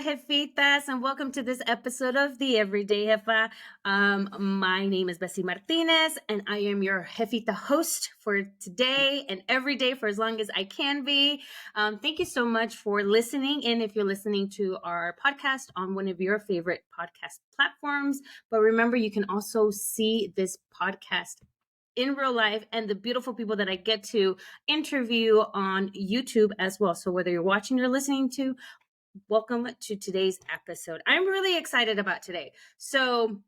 Jefitas, and welcome to this episode of the Everyday Jefa. My name is Bessie Martinez, and I am your Jefita host for today and every day for as long as I can be. Thank you so much for listening in if you're listening to our podcast on one of your favorite podcast platforms. But remember, you can also see this podcast in real life and the beautiful people that I get to interview on YouTube as well. So whether you're watching or listening to, welcome to today's episode. I'm really excited about today. So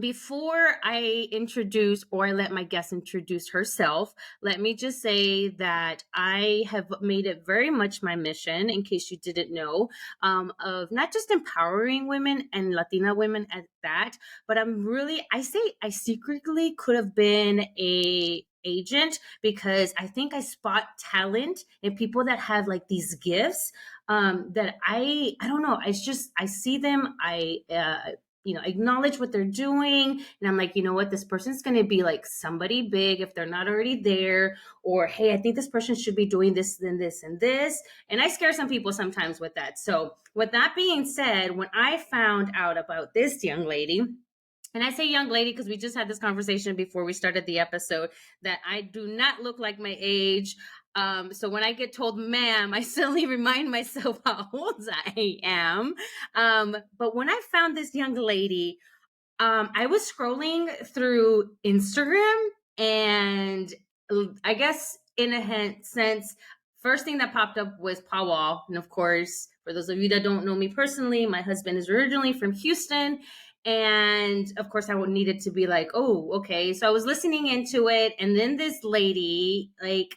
before I introduce or I let my guest introduce herself, let me just say that I have made it very much my mission, in case you didn't know, of not just empowering women and Latina women at that, but I secretly could have been a agent because I think I spot talent in people that have like these gifts that I don't know. It's just, I see them. Acknowledge what they're doing. And I'm like, you know what, this person's going to be like somebody big if they're not already there. Or, hey, I think this person should be doing this and this and this. And I scare some people sometimes with that. So with that being said, when I found out about this young lady, and I say young lady because we just had this conversation before we started the episode, that I do not look like my age. So when I get told ma'am, I suddenly remind myself how old I am. But when I found this young lady, I was scrolling through Instagram, and I guess in a sense, first thing that popped up was Powell. And of course, for those of you that don't know me personally, my husband is originally from Houston. And of course, I needed to be like, oh, okay. So I was listening into it. And then this lady, like,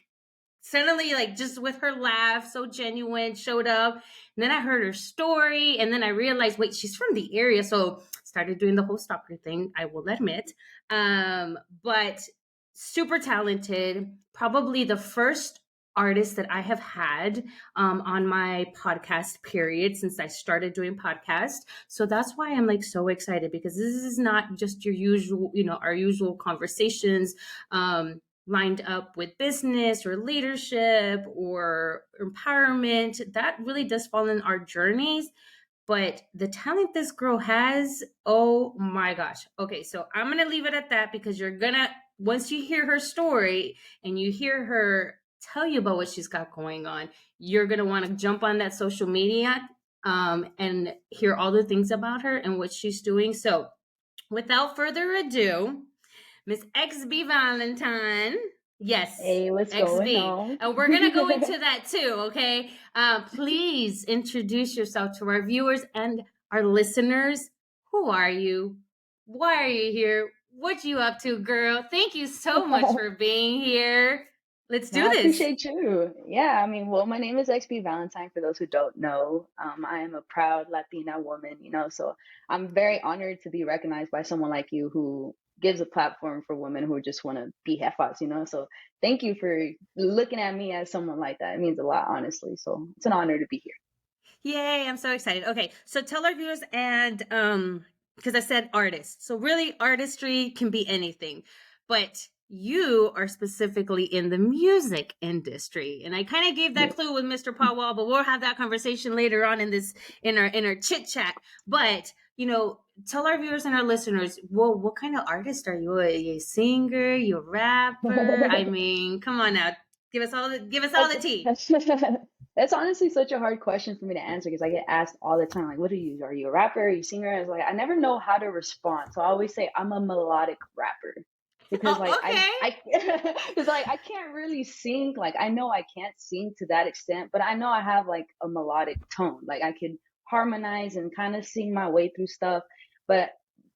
suddenly, like, just with her laugh, so genuine, showed up. And then I heard her story, and then I realized, wait, she's from the area. So started doing the whole stalker thing, I will admit. But super talented, probably the first artist that I have had on my podcast period since I started doing podcast. So that's why I'm like so excited, because this is not just your usual, our usual conversations lined up with business or leadership or empowerment. That really does fall in our journeys. But the talent this girl has, oh my gosh. Okay, so I'm going to leave it at that, because once you hear her story and you hear her tell you about what she's got going on, you're going to want to jump on that social media and hear all the things about her and what she's doing. So without further ado, Miss XBValentine. Yes, Hey, what's going XB. on? And we're going to go into that too, okay? Please introduce yourself to our viewers and our listeners. Who are you? Why are you here? What you up to, girl? Thank you so much for being here. Let's No, do I this. appreciate you. Yeah, well, my name is XBValentine for those who don't know. I am a proud Latina woman, so I'm very honored to be recognized by someone like you who gives a platform for women who just want to be jefas. So thank you for looking at me as someone like that. It means a lot, honestly. So it's an honor to be here. Yay, I'm so excited. Okay, so tell our viewers, and because I said artist. So really artistry can be anything. But you are specifically in the music industry. And I kind of gave that Yeah. clue with Mr. Powell, but we'll have that conversation later on in our chit chat. But tell our viewers and our listeners, well, what kind of artist are you? Are you a singer? You a rapper? I mean, come on now. Give us all the tea. That's that's honestly such a hard question for me to answer because I get asked all the time, like, what are you? Are you a rapper? Are you a singer? I was like, I never know how to respond. So I always say I'm a melodic rapper because Oh, like okay. I because like I can't really sing. Like I know I can't sing to that extent, but I know I have like a melodic tone. Like I can harmonize and kind of sing my way through stuff. But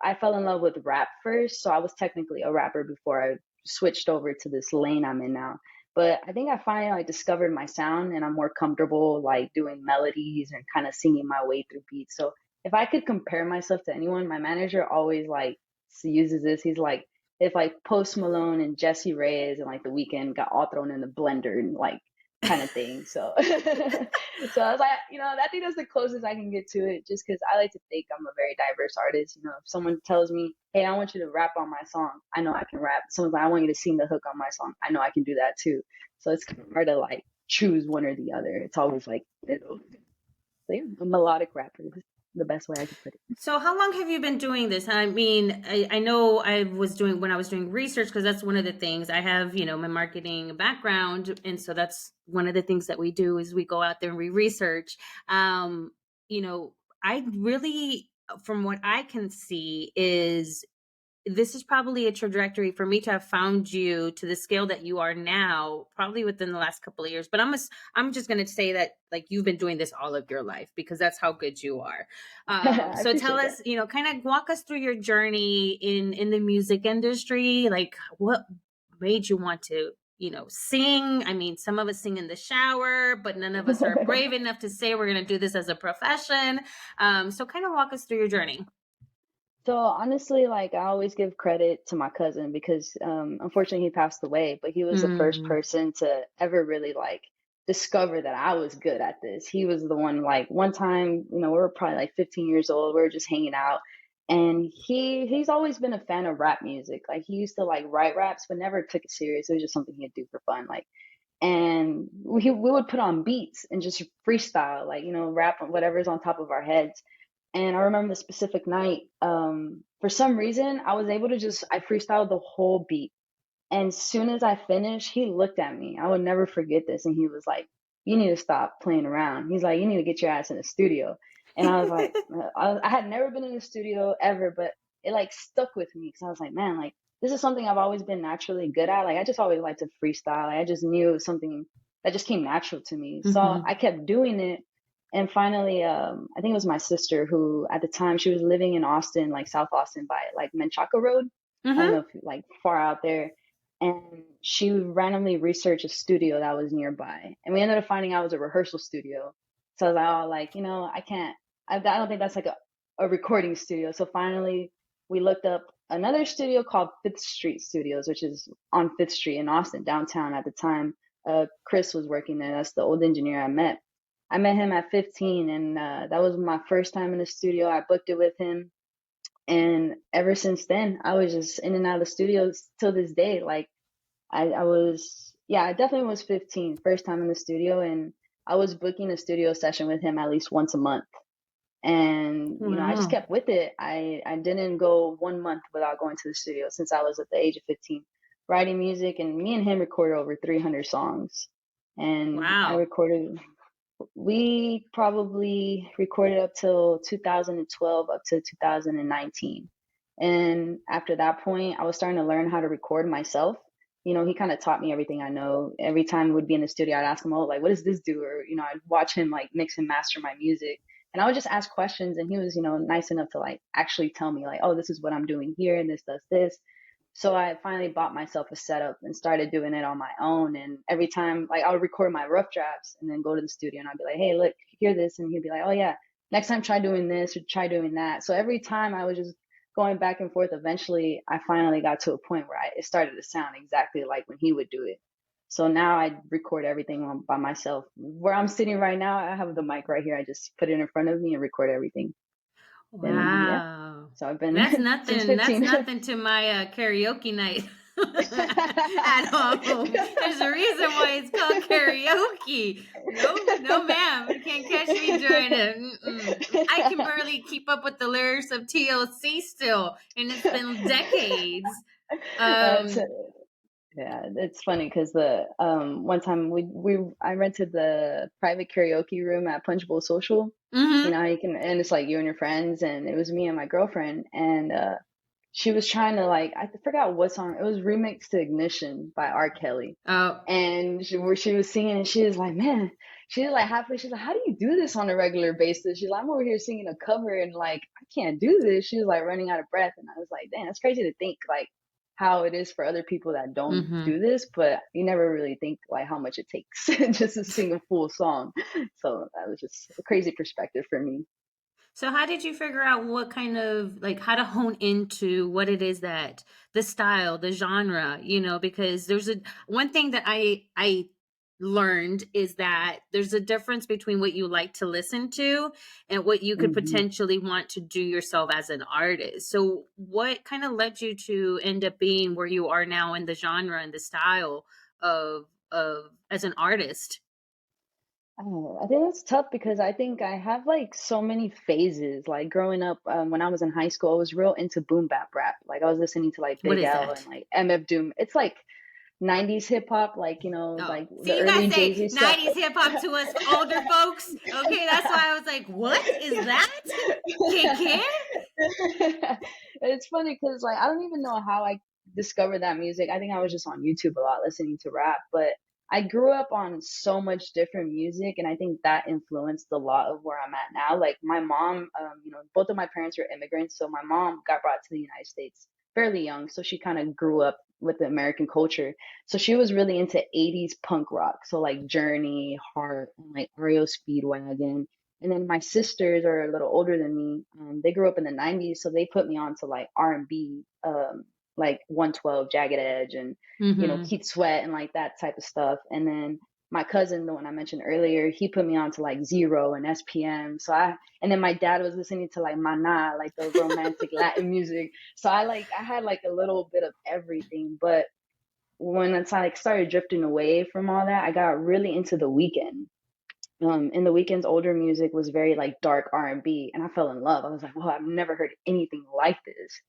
I fell in love with rap first, so I was technically a rapper before I switched over to this lane I'm in now. But I think I finally like discovered my sound and I'm more comfortable like doing melodies and kind of singing my way through beats. So if I could compare myself to anyone, my manager always like uses this. He's like, if like Post Malone and Jesse Reyes and like The Weeknd got all thrown in the blender and like kind of thing. So so I was like, I think that's the closest I can get to it, just because I like to think I'm a very diverse artist. If someone tells me, hey, I want you to rap on my song, I know I can rap. Someone's like, I want you to sing the hook on my song, I know I can do that too. So it's kind of hard to like choose one or the other. It's always like middle. So So yeah, a melodic rapper is the best way I could put it. So how long have you been doing this? I mean, I know I was doing when I was doing research, because that's one of the things I have, my marketing background. And so that's one of the things that we do is we go out there and we research. Um, I really, from what I can see, is this is probably a trajectory for me to have found you to the scale that you are now, probably within the last couple of years. But I'm just going to say that like you've been doing this all of your life, because that's how good you are. I So tell appreciate us, kind of walk us through your journey in the music industry. Like what made you want to sing? I mean, some of us sing in the shower, but none of us are that. brave enough to say we're going to do this as a profession. So kind of walk us through your journey. So honestly, like I always give credit to my cousin because unfortunately he passed away, but he was the first Mm. person to ever really like discover that I was good at this. He was the one like one time, we were probably like 15 years old, we were just hanging out and he's always been a fan of rap music. Like he used to like write raps but never took it serious. It was just something he'd do for fun. Like and we would put on beats and just freestyle, like, rap on whatever's on top of our heads. And I remember the specific night, for some reason, I was able to I freestyled the whole beat. And as soon as I finished, he looked at me. I would never forget this. And he was like, "You need to stop playing around." He's like, "You need to get your ass in the studio." And I was like, I had never been in the studio ever, but it like stuck with me because I was like, man, like this is something I've always been naturally good at. Like I just always liked to freestyle. Like, I just knew it was something that just came natural to me. So Hmm. I kept doing it. And finally, I think it was my sister who at the time she was living in Austin, like South Austin by like Menchaca Road. I don't know Hmm. if like far out there, and she randomly researched a studio that was nearby, and we ended up finding out it was a rehearsal studio. So I was like, oh, like I can't, I don't think that's like a recording studio. So finally we looked up another studio called Fifth Street Studios, which is on Fifth Street in Austin downtown. At the time Chris was working there. That's the old engineer I met him at 15, and that was my first time in the studio. I booked it with him, and ever since then I was just in and out of the studios till this day. Like I was, yeah, I definitely was 15, first time in the studio, and I was booking a studio session with him at least once a month. And, I just Wow. kept with it. I didn't go 1 month without going to the studio since I was at the age of 15, writing music. And me and him recorded over 300 songs. And Wow. we probably recorded up till 2012, up to 2019. And after that point, I was starting to learn how to record myself. He kind of taught me everything I know. Every time we'd be in the studio, I'd ask him, oh, like, what does this do? Or, I'd watch him like mix and master my music. And I would just ask questions. And he was, nice enough to like actually tell me, like, oh, this is what I'm doing here. And this does this. So I finally bought myself a setup and started doing it on my own. And every time, like, I would record my rough drafts and then go to the studio and I'd be like, hey, look, hear this. And he'd be like, oh, yeah, next time try doing this or try doing that. So every time I was just going back and forth. Eventually, I finally got to a point where it started to sound exactly like when he would do it. So now I record everything by myself. Where I'm sitting right now, I have the mic right here. I just put it in front of me and record everything. And yeah, Wow. so I've been That's since nothing. That's 15. nothing to my karaoke night at home. There's a reason why it's called karaoke. No, no, ma'am. You can't catch me doing it. Mm-mm. I can barely keep up with the lyrics of TLC still, and it's been decades. That's Um, Yeah, it's funny because the one time I rented the private karaoke room at Punch Bowl Social. mhm. You can, and it's like you and your friends, and it was me and my girlfriend, and she was trying to like, I forgot what song it was, remixed to Ignition by R. Kelly. Oh. And where she was singing, and she was like, man, she was like halfway, she's like, how do you do this on a regular basis? She's like, I'm over here singing a cover and like I can't do this. She was like running out of breath, and I was like, damn, it's crazy to think like how it is for other people that don't Mhm. do this, but you never really think like how much it takes just to sing a full song. So that was just a crazy perspective for me. So how did you figure out what kind of like how to hone into what it is that the style, the genre, because there's a one thing that I learned is that there's a difference between what you like to listen to and what you could Hmm. potentially want to do yourself as an artist. So what kind of led you to end up being where you are now in the genre and the style of as an artist? Oh, I think it's tough because I think I have like so many phases. Like growing up, when I was in high school, I was real into boom bap rap. Like I was listening to like What Big is L and that? like MF Doom. It's like 90s hip hop, like Oh, like the see, you guys early say Jay-Z stuff. 90s hip hop to us older folks. Okay, that's why I was like, what is that? ¿Qué? It's funny because like I don't even know how I discovered that music. I think I was just on YouTube a lot listening to rap, but I grew up on so much different music, and I think that influenced a lot of where I'm at now. Like my mom, both of my parents are immigrants, so my mom got brought to the United States fairly young, so she kind of grew up with the American culture. So she was really into 80s punk rock, so like Journey, Heart, and like REO Speedwagon. And then my sisters are a little older than me. They grew up in the 90s, so they put me on to like R&B, like 112, Jagged Edge, and Mm-hmm. Keith Sweat and like that type of stuff. And then my cousin, the one I mentioned earlier, he put me on to like Zero and SPM. And then my dad was listening to like Mana, like the romantic Latin music. So I had like a little bit of everything. But when it's like started drifting away from all that, I got really into the weekend. In the weekend's older music was very like dark R&B, and I fell in love. I was like, well, I've never heard anything like this.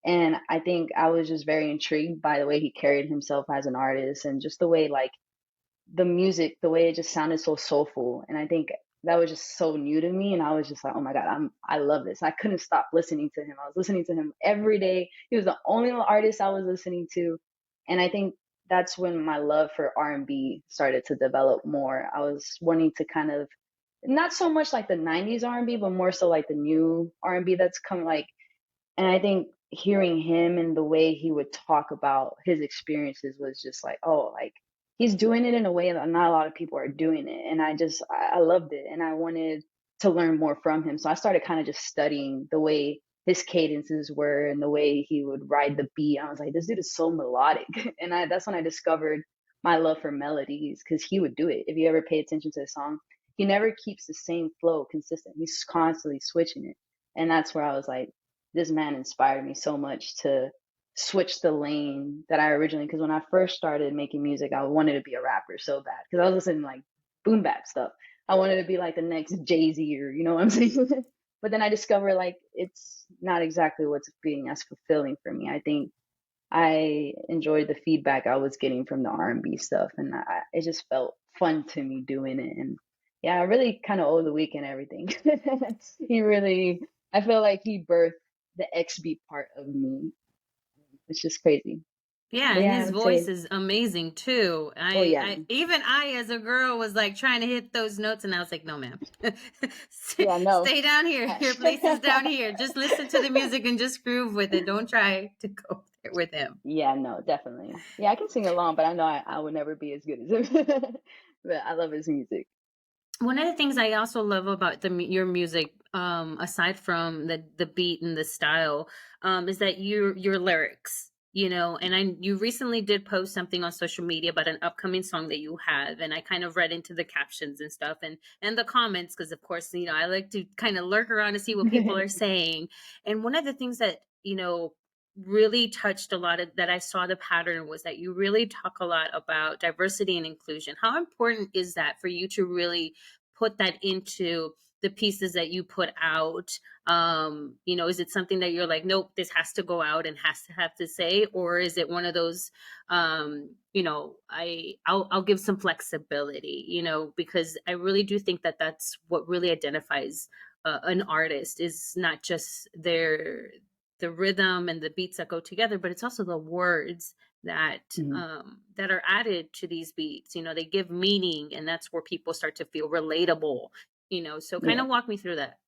And I think I was just very intrigued by the way he carried himself as an artist, and just the way like the music, the way it just sounded so soulful. And I think that was just so new to me, and I was just like, oh my god, I love this. I couldn't stop listening to him. I was listening to him every day. He was the only artist I was listening to, and I think that's when my love for R&B started to develop more. I was wanting to kind of, not so much like the 90s R&B, but more so like the new R&B that's come like. And I think hearing him and the way he would talk about his experiences was just like, oh, like he's doing it in a way that not a lot of people are doing it. And I loved it. And I wanted to learn more from him. So I started kind of just studying the way his cadences were and the way he would ride the beat. I was like, this dude is so melodic. And that's when I discovered my love for melodies, because he would do it. If you ever pay attention to the song, he never keeps the same flow consistent. He's constantly switching it. And that's where I was like, this man inspired me so much to switch the lane that I originally, because when I first started making music, I wanted to be a rapper so bad because I was listening to like boom bap stuff. I wanted to be like the next Jay-Z, or you know what I'm saying? But then I discovered like it's not exactly what's being as fulfilling for me. I think I enjoyed the feedback I was getting from the R&B stuff, and it just felt fun to me doing it. And yeah, I really kind of owe the weekend everything. He really, I feel like he birthed the XB part of me. It's just crazy. Yeah, But and yeah, I his would voice say, is amazing too. oh yeah, I as a girl was like trying to hit those notes, and I was like, no, ma'am, yeah, no, stay down here. Your place is down here. Just listen to the music and just groove with it. Don't try to go there with him. yeah, no, definitely. Yeah, I can sing along, but I know I would never be as good as him. But I love his music. One of the things I also love about your music, aside from the beat and the style, is that your lyrics. And you recently did post something on social media about an upcoming song that you have, and I kind of read into the captions and stuff, and the comments, because of course, I like to kind of lurk around to see what people are saying. And one of the things that really touched a lot of that I saw the pattern was that you really talk a lot about diversity and inclusion. How important is that for you to really put that into the pieces that you put out? Is it something that you're like, nope, this has to go out and has to have to say, or is it one of those, I'll give some flexibility, because I really do think that that's what really identifies an artist, is not just the rhythm and the beats that go together, but it's also the words that Mhm. that are added to these beats. They give meaning, and that's where people start to feel relatable. So kind Yeah. of walk me through that.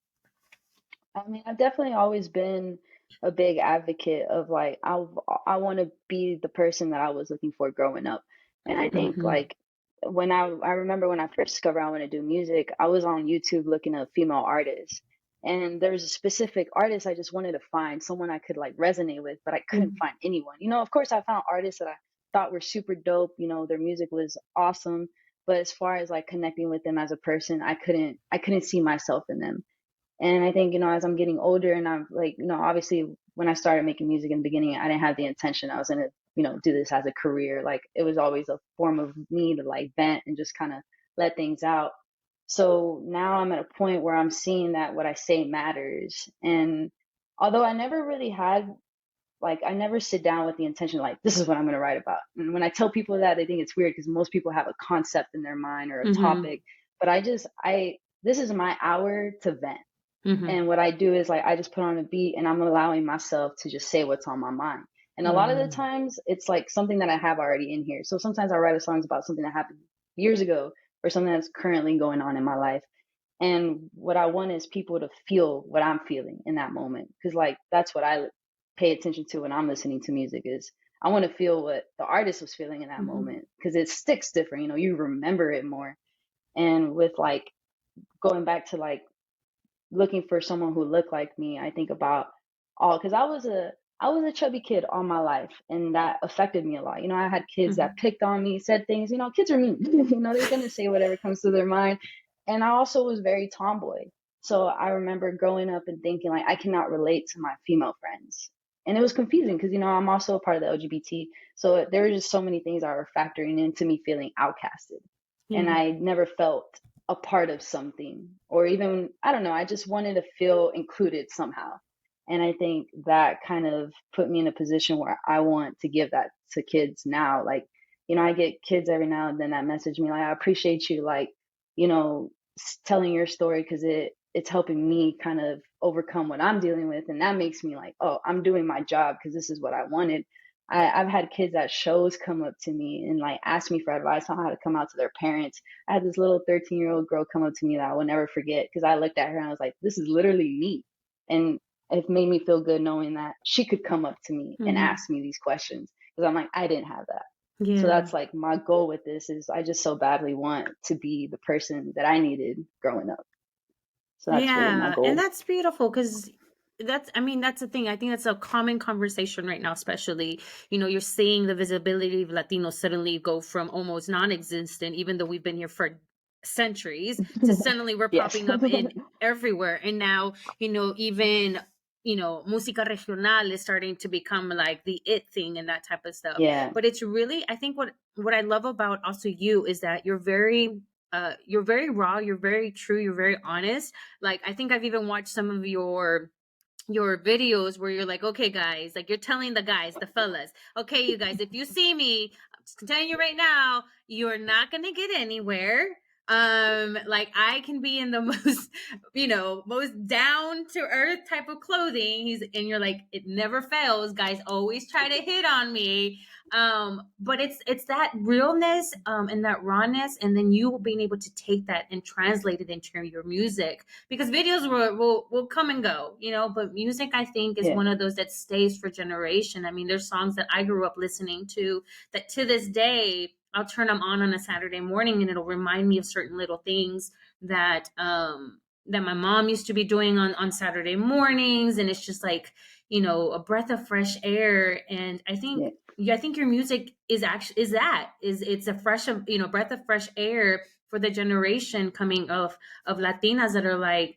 I mean, I've definitely always been a big advocate of like I want to be the person that I was looking for growing up. And I think Hmm. like when I remember when I first discovered I want to do music, I was on YouTube looking at female artists. And there was a specific artist I just wanted to find, someone I could like resonate with, but I couldn't find anyone. Of course I found artists that I thought were super dope, their music was awesome, but as far as like connecting with them as a person, I couldn't see myself in them. And I think, as I'm getting older and I'm like, obviously when I started making music in the beginning, I didn't have the intention I was going to, do this as a career. Like it was always a form of me to like vent and just kind of let things out. So now I'm at a point where I'm seeing that what I say matters. And although I never really had, like, I never sit down with the intention, like, this is what I'm going to write about. And when I tell people that, they think it's weird because most people have a concept in their mind or a Mm-hmm. topic. But this is my hour to vent. Mm-hmm. And what I do is, like, I just put on a beat and I'm allowing myself to just say what's on my mind. And a lot of the Mm-hmm. times it's like something that I have already in here. So sometimes I write a song about something that happened years ago or something that's currently going on in my life. And what I want is people to feel what I'm feeling in that moment. Cause like that's what I pay attention to when I'm listening to music is I want to feel what the artist was feeling in that Mm-hmm. moment. Cause it sticks different, you know, you remember it more. And with like going back to like looking for someone who looked like me, I think about all because I was a chubby kid all my life, and that affected me a lot. You know, I had kids that Mm-hmm. picked on me, said things. You know, kids are mean. You know, they're gonna say whatever comes to their mind. And I also was very tomboy. So I remember growing up and thinking like I cannot relate to my female friends. And it was confusing because, you know, I'm also a part of the LGBT. So there were just so many things that were factoring into me feeling outcasted. And Yeah. I never felt a part of something or even I don't know, I just wanted to feel included somehow. And I think that kind of put me in a position where I want to give that to kids now. Like, you know, I get kids every now and then that message me like I appreciate you like, you know, telling your story because it's helping me kind of overcome what I'm dealing with and that makes me like, oh, I'm doing my job because this is what I wanted. I've had kids at shows come up to me and like ask me for advice on how to come out to their parents. I had this little 13-year-old girl come up to me that I will never forget because I looked at her and I was like, this is literally me. And it made me feel good knowing that she could come up to me and Mm-hmm. ask me these questions because I'm like, I didn't have that. So Yeah. that's like my goal with this is I just so badly want to be the person that I needed growing up. So that's really my Yeah, and goal. that's beautiful because I mean, that's the thing. I think that's a common conversation right now, especially, you're seeing the visibility of Latinos suddenly go from almost non-existent, even though we've been here for centuries, to suddenly we're Yes. popping up in everywhere. And now, even, música regional is starting to become like the it thing and that type of stuff. Yeah. But it's really, I think what I love about also you is that you're very raw, you're very true, you're very honest. Like, I think I've even watched some of your videos where you're like, okay, guys, like you're telling the guys, the fellas, okay, you guys, if you see me, I'm just telling you right now, you're not gonna get anywhere. Like I can be in the most, most down to earth type of clothing. And you're like, it never fails. Guys always try to hit on me. But it's that realness, and that rawness, and then you being able to take that and translate it into your music, because videos will come and go, but music, I think, is Yeah. one of those that stays for generation. I mean, there's songs that I grew up listening to that to this day I'll turn them on a Saturday morning and it'll remind me of certain little things that my mom used to be doing on Saturday mornings, and it's just like, a breath of fresh air. And I think, Yeah. yeah, I think your music is it's a fresh, breath of fresh air for the generation coming of Latinas that are like,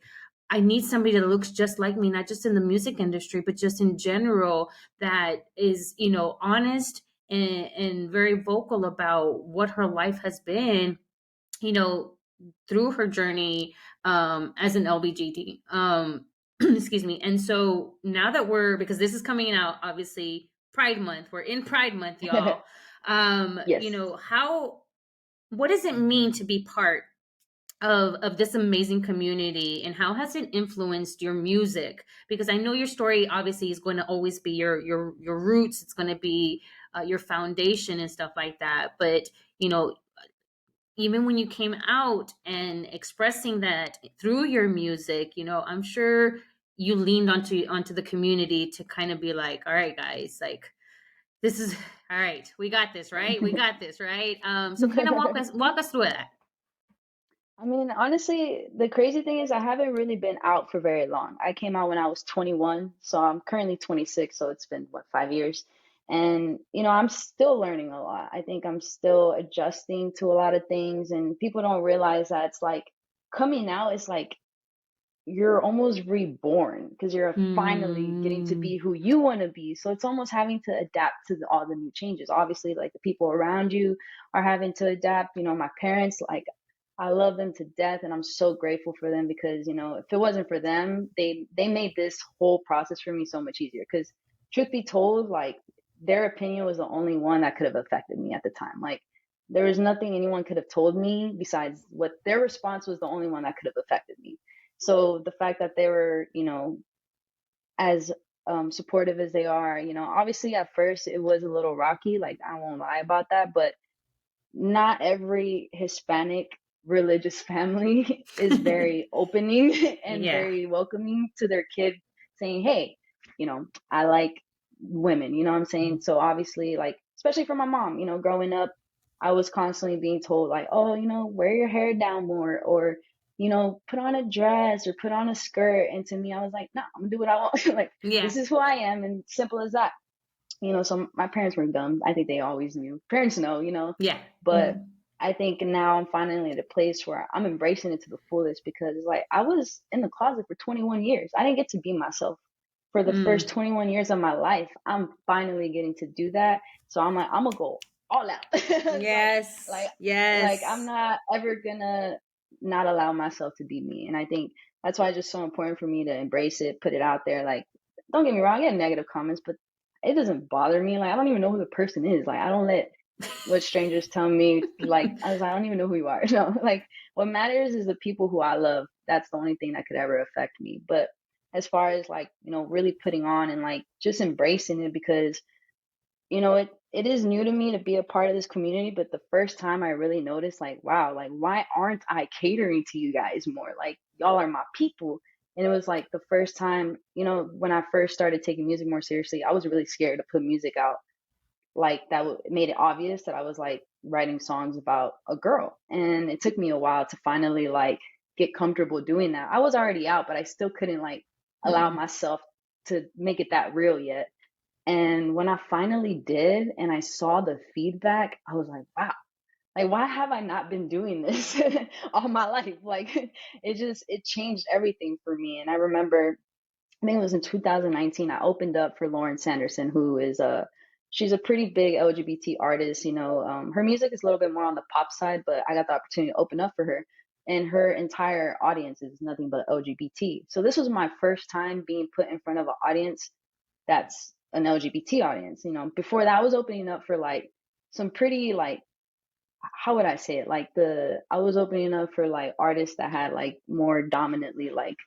I need somebody that looks just like me, not just in the music industry, but just in general, that is, honest and very vocal about what her life has been, you know, through her journey as an LBGT. Excuse me. And so now that because this is coming out, obviously, Pride Month, we're in Pride Month, y'all. Yes. What does it mean to be part of this amazing community, and how has it influenced your music? Because I know your story obviously is going to always be your roots, it's going to be your foundation and stuff like that, but you know even when you came out and expressing that through your music, I'm sure you leaned onto the community to kind of be like, all right, guys, like, this is all right, we got this, right? We got this, right? So kind of walk us through that. I mean, honestly, the crazy thing is I haven't really been out for very long. I came out when I was 21, so I'm currently 26, so it's been what, 5 years. And, you know, I'm still learning a lot. I think I'm still adjusting to a lot of things, and people don't realize that it's like coming out is like you're almost reborn because you're finally getting to Mm, be who you want to be. So it's almost having to adapt to all the new changes. Obviously, like the people around you are having to adapt. You know, my parents, like I love them to death, and I'm so grateful for them because, you know, if it wasn't for them, they made this whole process for me so much easier. Because truth be told, like their opinion was the only one that could have affected me at the time. Like there was nothing anyone could have told me besides what their response was the only one that could have affected me. So the fact that they were, you know, as supportive as they are, you know, obviously at first it was a little rocky, like I won't lie about that, but not every Hispanic religious family is very opening and Yeah. very welcoming to their kid saying, hey, you know, I like women, you know what I'm saying? So obviously, like, especially for my mom, you know, growing up, I was constantly being told, like, oh, you know, wear your hair down more, or, you know, put on a dress or put on a skirt. And to me, I was like, no, I'm gonna do what I want. Like, Yeah. this is who I am, and simple as that. You know, so my parents were dumb. I think they always knew. Parents know, you know, Yeah. but Mhm. I think now I'm finally at a place where I'm embracing it to the fullest because like I was in the closet for 21 years. I didn't get to be myself for the first Mm. 21 years of my life. I'm finally getting to do that. So I'm like, I'm gonna go all out. It's like, Yes. I'm Yes. not ever gonna not allow myself to be me. And I think that's why it's just so important for me to embrace it, put it out there. Like, don't get me wrong, I get negative comments, but it doesn't bother me. Like, I don't even know who the person is. Like, I don't let what strangers tell me. Like, I was like, I don't even know who you are. No, like, what matters is the people who I love. That's the only thing that could ever affect me. But as far as like, you know, really putting on and like just embracing it, because you know, it is new to me to be a part of this community, but the first time I really noticed, like, wow, like, why aren't I catering to you guys more? Like, y'all are my people. And it was like the first time, you know, when I first started taking music more seriously, I was really scared to put music out like that made it obvious that I was like writing songs about a girl. And it took me a while to finally like get comfortable doing that. I was already out, but I still couldn't like allow Mm. myself to make it that real yet. And when I finally did and I saw the feedback, I was like, wow, like why have I not been doing this all my life? Like it changed everything for me. And I remember I think it was in 2019, I opened up for Lauren Sanderson, who is she's a pretty big LGBT artist. You know, her music is a little bit more on the pop side, but I got the opportunity to open up for her, and her entire audience is nothing but LGBT. So this was my first time being put in front of an audience that's an LGBT audience. You know, before that, I was opening up for like some pretty like how would I say it? Like I was opening up for like artists that had like more dominantly like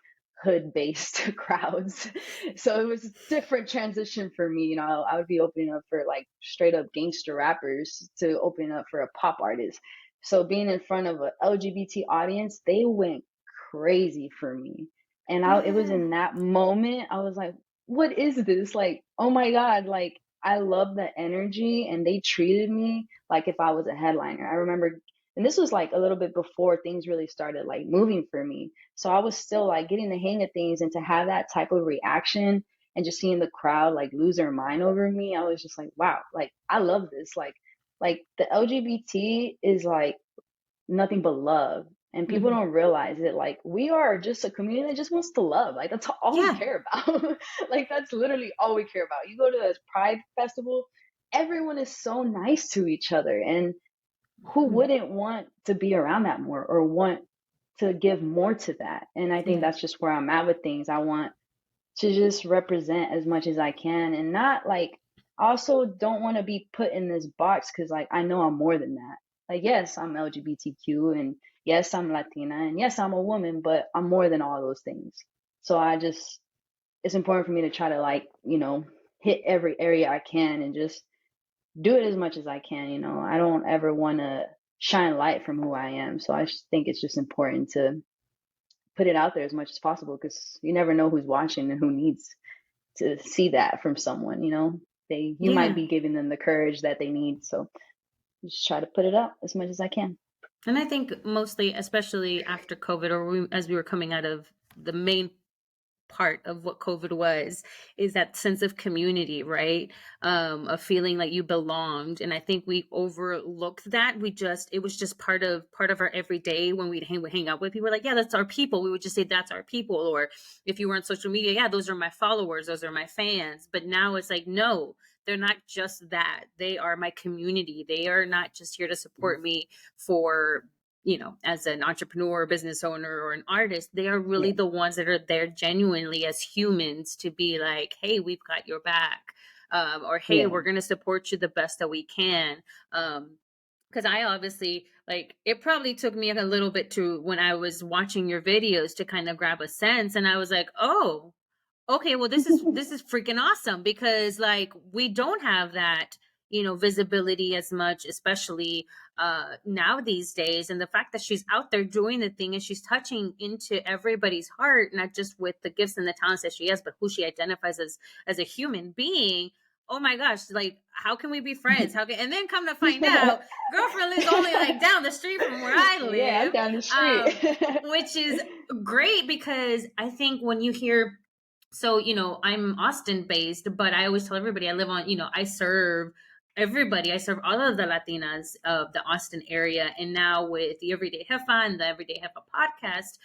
hood based crowds. So it was a different transition for me. You know, I would be opening up for like straight up gangster rappers to opening up for a pop artist. So being in front of an LGBT audience, they went crazy for me. And it was Yeah. in that moment, I was like, what is this? Like, oh my God, like I love the energy and they treated me like if I was a headliner. I remember, and this was like a little bit before things really started like moving for me. So I was still like getting the hang of things, and to have that type of reaction and just seeing the crowd like lose their mind over me, I was just like, wow, like I love this. Like the LGBT is like nothing but love. And people Mhm. don't realize it. Like, we are just a community that just wants to love. Like, that's all we Yeah. care about. Like, that's literally all we care about. You go to a pride festival, everyone is so nice to each other. And who Mhm. wouldn't want to be around that more or want to give more to that? And I think Yeah. that's just where I'm at with things. I want to just represent as much as I can and not like I also don't want to be put in this box because like I know I'm more than that. Like yes, I'm LGBTQ and yes, I'm Latina and yes, I'm a woman, but I'm more than all those things. So I just it's important for me to try to like, you know, hit every area I can and just do it as much as I can, you know. I don't ever want to shine light from who I am. So I just think it's just important to put it out there as much as possible because you never know who's watching and who needs to see that from someone, you know. You might Yeah. be giving them the courage that they need. So just try to put it out as much as I can. And I think mostly, especially after COVID, or as we were coming out of the main part of what COVID was, is that sense of community, right? Of feeling like you belonged. And I think we overlooked that. It was just part of our everyday when would hang out with people. Like, yeah, that's our people. We would just say that's our people. Or if you were on social media, yeah, those are my followers, those are my fans. But now it's like, no, they're not just that. They are my community. They are not just here to support me for as an entrepreneur, business owner, or an artist, they are really Yeah. the ones that are there genuinely as humans to be like, hey, we've got your back. Or, hey, Yeah. we're going to support you the best that we can. Because I obviously, like, it probably took me a little bit to, when I was watching your videos, to kind of grab a sense. And I was like, oh, okay, well, this is freaking awesome, because like we don't have that, visibility as much, especially now these days. And the fact that she's out there doing the thing, and she's touching into everybody's heart, not just with the gifts and the talents that she has, but who she identifies as a human being. Oh my gosh, like, how can we be friends? And then come to find out, girlfriend lives only like down the street from where I Yeah, I'm live. down the street. Which is great, because I think when you hear, so, I'm Austin based, but I always tell everybody I live on, I serve everybody. I serve all of the Latinas of the Austin area. And now with the Everyday Jefa and the Everyday Jefa podcast,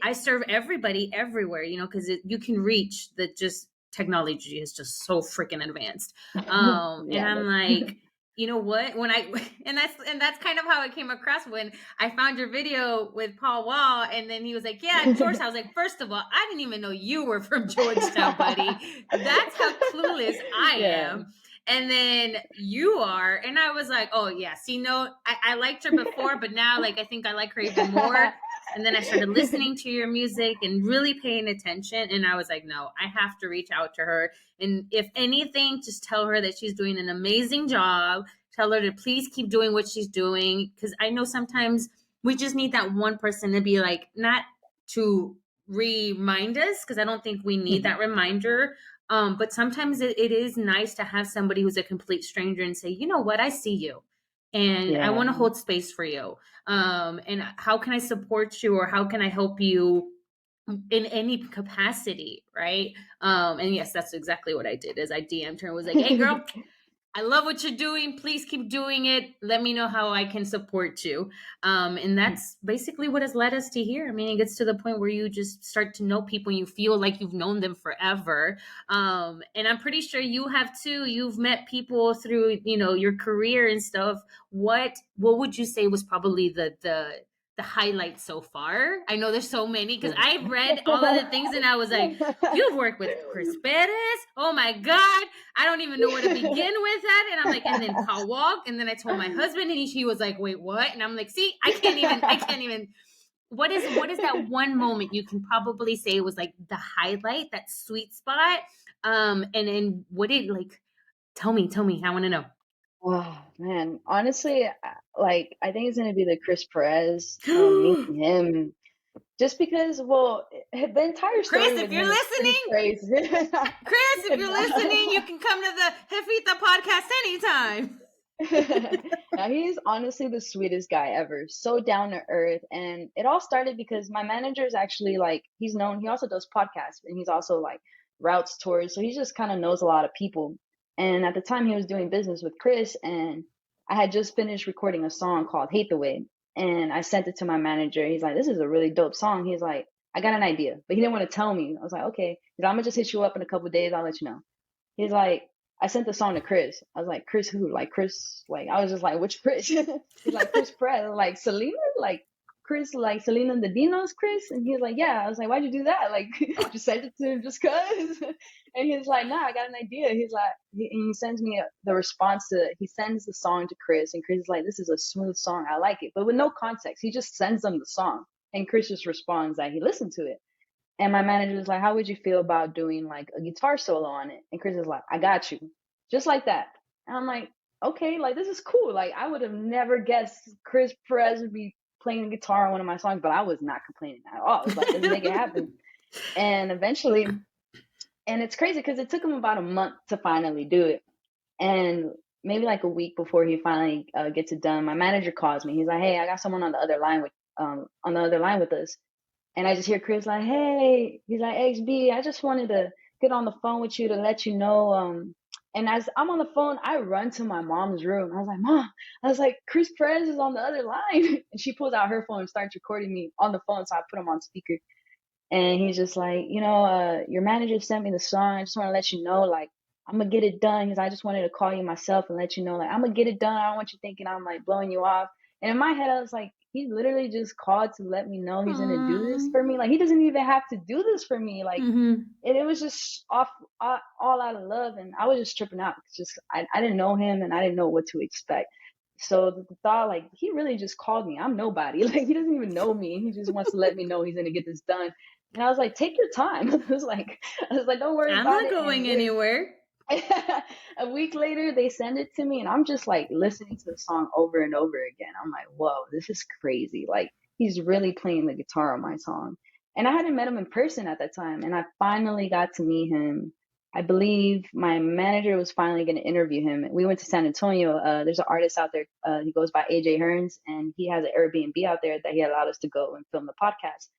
I serve everybody everywhere, because you can reach the, just technology is just so freaking advanced. And Yeah, I'm like, you know what? When I and that's kind of how it came across when I found your video with Paul Wall, and then he was like, "Yeah, Georgetown." I was like, first of all, I didn't even know you were from Georgetown, buddy. That's how clueless I yeah. am. And then you are, and I was like, "Oh yeah." See, no, I liked her before, but now, like, I think I like her even more. And then I started listening to your music and really paying attention. And I was like, no, I have to reach out to her. And if anything, just tell her that she's doing an amazing job. Tell her to please keep doing what she's doing. Because I know sometimes we just need that one person to be like, not to remind us, because I don't think we need that reminder. But sometimes it is nice to have somebody who's a complete stranger and say, you know what, I see you. And I Yeah. want to hold space for you. And how can I support you, or how can I help you in any capacity, right? And yes, that's exactly what I did. Is I DM'd her and was like, "Hey, girl, I love what you're doing. Please keep doing it. Let me know how I can support you." And that's basically what has led us to here. I mean, it gets to the point where you just start to know people and you feel like you've known them forever. And I'm pretty sure you have too. You've met people through, your career and stuff. What would you say was probably the highlight so far? I know there's so many, because I read all of the things and I was like, you've worked with Chris Perez. Oh my God. I don't even know where to begin with that. And I'm like, and then Paul Walk. And then I told my husband, and he was like, wait, what? And I'm like, see, I can't even. What is that one moment you can probably say was like the highlight, that sweet spot? And then what did, like, tell me, I want to know. Oh man, honestly, like I think it's gonna be the Chris Perez, meeting him, just because, well, the entire story Chris, if with you're him is pretty listening, crazy. Chris, if you're listening, you can come to the Jefita podcast anytime. Now, he's honestly the sweetest guy ever. So down to earth. And it all started because my manager is actually like, he's known, he also does podcasts, and he's also like routes tours. So he just kind of knows a lot of people. And at the time, he was doing business with Chris, and I had just finished recording a song called Hate the Way. And I sent it to my manager. He's like, this is a really dope song. He's like, I got an idea, but he didn't want to tell me. I was like, okay. He's like, I'm gonna just hit you up in a couple of days. I'll let you know. He's like, I sent the song to Chris. I was like, Chris who? Like Chris, like I was just like, which Chris? He's like, Chris Pratt. Like Selena? Like Chris, like Selena and the Dinos, Chris? And he was like, yeah. I was like, why'd you do that? Like, just sent it to him just cause? And he's like, nah, I got an idea. He's like, he sends me the response to, he sends the song to Chris, and Chris is like, this is a smooth song. I like it. But with no context, he just sends them the song. And Chris just responds that he listened to it. And my manager was like, how would you feel about doing like a guitar solo on it? And Chris is like, I got you. Just like that. And I'm like, okay, like this is cool. Like I would have never guessed Chris Perez would be playing guitar on one of my songs, but I was not complaining at all. I was like, let's make it happen. And eventually, and it's crazy because it took him about a month to finally do it. And maybe like a week before he finally gets it done, my manager calls me. He's like, hey, I got someone on the other line with us. And I just hear Chris like, hey, he's like, XB, I just wanted to get on the phone with you to let you know. And as I'm on the phone, I run to my mom's room. I was like, Mom, I was like, Chris Perez is on the other line. And she pulls out her phone and starts recording me on the phone. So I put him on speaker. And he's just like, your manager sent me the song. I just want to let you know, like, I'm going to get it done. Because I just wanted to call you myself and let you know, like, I'm going to get it done. I don't want you thinking I'm like blowing you off. And in my head, I was like, he literally just called to let me know he's gonna do this Aw. for me. Like, he doesn't even have to do this for me. Like, Mhm. and it was just all out of love, and I was just tripping out. It's just I didn't know him, and I didn't know what to expect. So the thought, like, he really just called me. I'm nobody. Like, he doesn't even know me. He just wants to let me know he's gonna get this done. And I was like, take your time. I was like, don't worry I'm about not it. going anywhere. A week later, they send it to me, and I'm just like listening to the song over and over again. I'm like, whoa, this is crazy. Like, he's really playing the guitar on my song. And I hadn't met him in person at that time, and I finally got to meet him. I believe my manager was finally going to interview him. We went to San Antonio. There's an artist out there. He goes by AJ Hearns, and he has an Airbnb out there that he allowed us to go and film the podcast.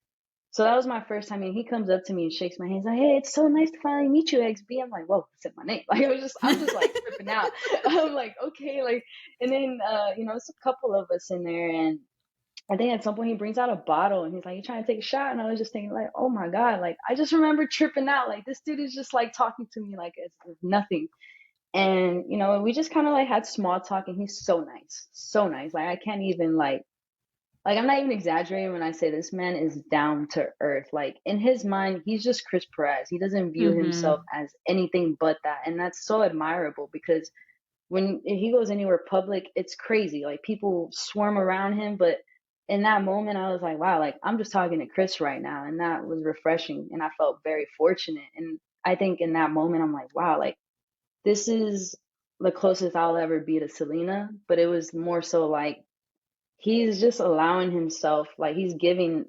So that was my first time. And he comes up to me and shakes my hand. He's like, "Hey, it's so nice to finally meet you, XB." I'm like, "Whoa," said my name. Like, I'm just like tripping out. I'm like, okay, like, and then, it's a couple of us in there, and I think at some point he brings out a bottle, and he's like, "You trying to take a shot?" And I was just thinking, like, oh my god, like, I just remember tripping out. Like, this dude is just like talking to me like it's nothing. And we just kind of like had small talk, and he's so nice, so nice. Like, I can't even like, I'm not even exaggerating when I say this man is down to earth. Like, in his mind, he's just Chris Perez. He doesn't view himself Mhm. as anything but that. And that's so admirable, because when he goes anywhere public, it's crazy. Like, people swarm around him. But in that moment, I was like, wow, like, I'm just talking to Chris right now. And that was refreshing. And I felt very fortunate. And I think in that moment, I'm like, wow, like, this is the closest I'll ever be to Selena. But it was more so like, he's just allowing himself, like, he's giving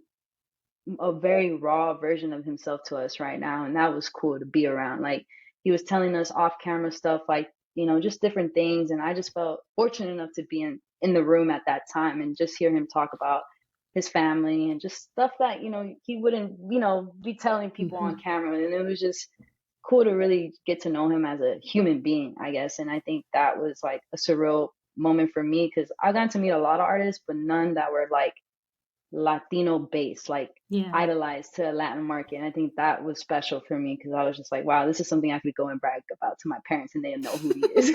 a very raw version of himself to us right now, and that was cool to be around. Like, he was telling us off camera stuff, like, just different things, and I just felt fortunate enough to be in the room at that time and just hear him talk about his family and just stuff that he wouldn't be telling people on Mhm. camera. And it was just cool to really get to know him as a human being, I guess. And I think that was like a surreal moment for me, because I got to meet a lot of artists, but none that were like Latino based, like Yeah. idolized to a Latin market. And I think that was special for me, because I was just like, wow, this is something I could go and brag about to my parents, and they know who he is.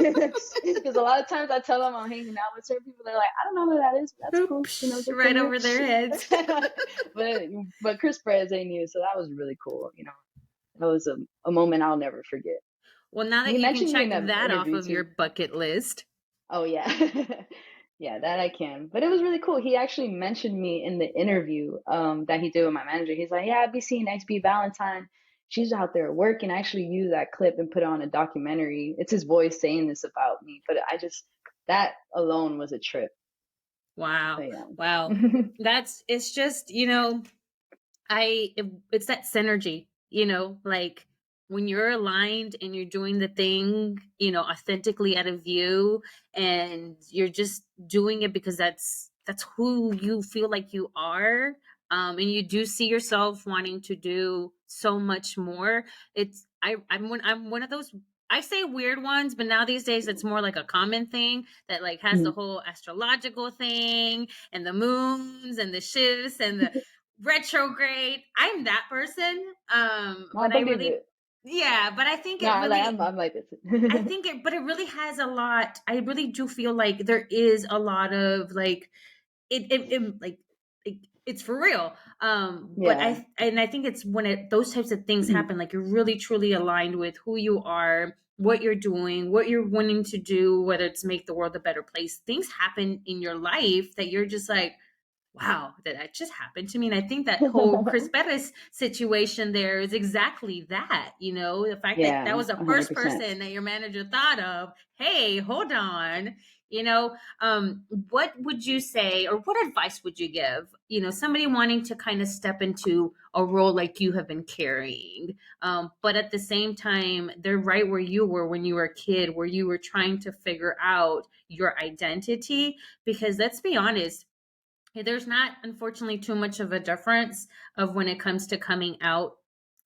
Because a lot of times I tell them I'm hanging out with certain people, they're like, I don't know who that is, but that's cool. Oops, Good for right you. over their heads. but Chris Perez, they knew, so that was really cool. That was a moment I'll never forget. Well, now that He you can mentioned me in check the that off interview of your too. bucket list. Oh yeah. Yeah, that I can. But it was really cool. He actually mentioned me in the interview that he did with my manager. He's like, "Yeah, I'd be seeing XBValentine. She's out there working." I actually used that clip and put it on a documentary. It's his voice saying this about me. But that alone was a trip. So Wow. yeah. Wow. It's just, it's that synergy, like when you're aligned and you're doing the thing, authentically out of you, and you're just doing it because that's who you feel like you are. And you do see yourself wanting to do so much more. I'm one of those, I say weird ones, but now these days it's more like a common thing that like has the whole astrological thing and the moons and the shifts and the retrograde. I'm that person. No, I But I believe really, it. yeah, but I think No, it really, I'm like this. but it really has a lot. I really do feel like there is a lot of like, like it's for real. But Yeah. I think it's when those types of things happen, like you're really truly aligned with who you are, what you're doing, what you're wanting to do, whether it's make the world a better place. Things happen in your life that you're just like, wow, that just happened to me. And I think that whole Chris Perez situation there is exactly that, the fact that that Yeah, was the first 100%. person that your manager thought of. Hey, hold on. You know, what would you say, or what advice would you give, somebody wanting to kind of step into a role like you have been carrying, but at the same time, they're right where you were when you were a kid, where you were trying to figure out your identity? Because let's be honest, there's not, unfortunately, too much of a difference of when it comes to coming out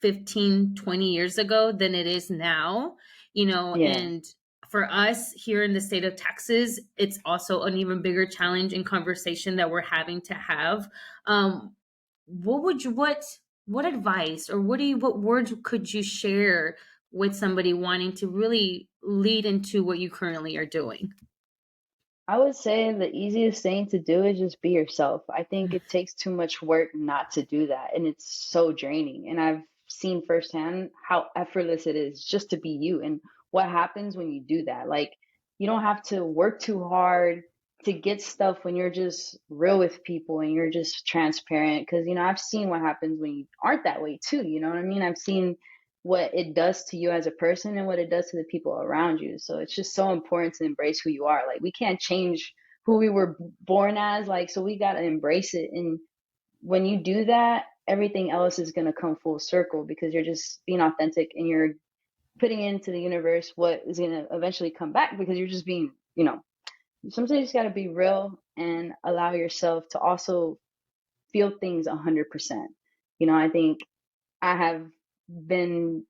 15, 20 years ago than it is now, Yeah. and for us here in the state of Texas, it's also an even bigger challenge and conversation that we're having to have. What would you, what advice, or what words could you share with somebody wanting to really lead into what you currently are doing? I would say the easiest thing to do is just be yourself. I think it takes too much work not to do that, and it's so draining. And I've seen firsthand how effortless it is just to be you and what happens when you do that. Like, you don't have to work too hard to get stuff when you're just real with people and you're just transparent. Because, I've seen what happens when you aren't that way too. You know what I mean? I've seen what it does to you as a person and what it does to the people around you. So it's just so important to embrace who you are. Like, we can't change who we were born as, like, so we got to embrace it. And when you do that, everything else is going to come full circle because you're just being authentic and you're putting into the universe what is going to eventually come back because you're just being, sometimes you just got to be real and allow yourself to also feel things 100%. I think I have been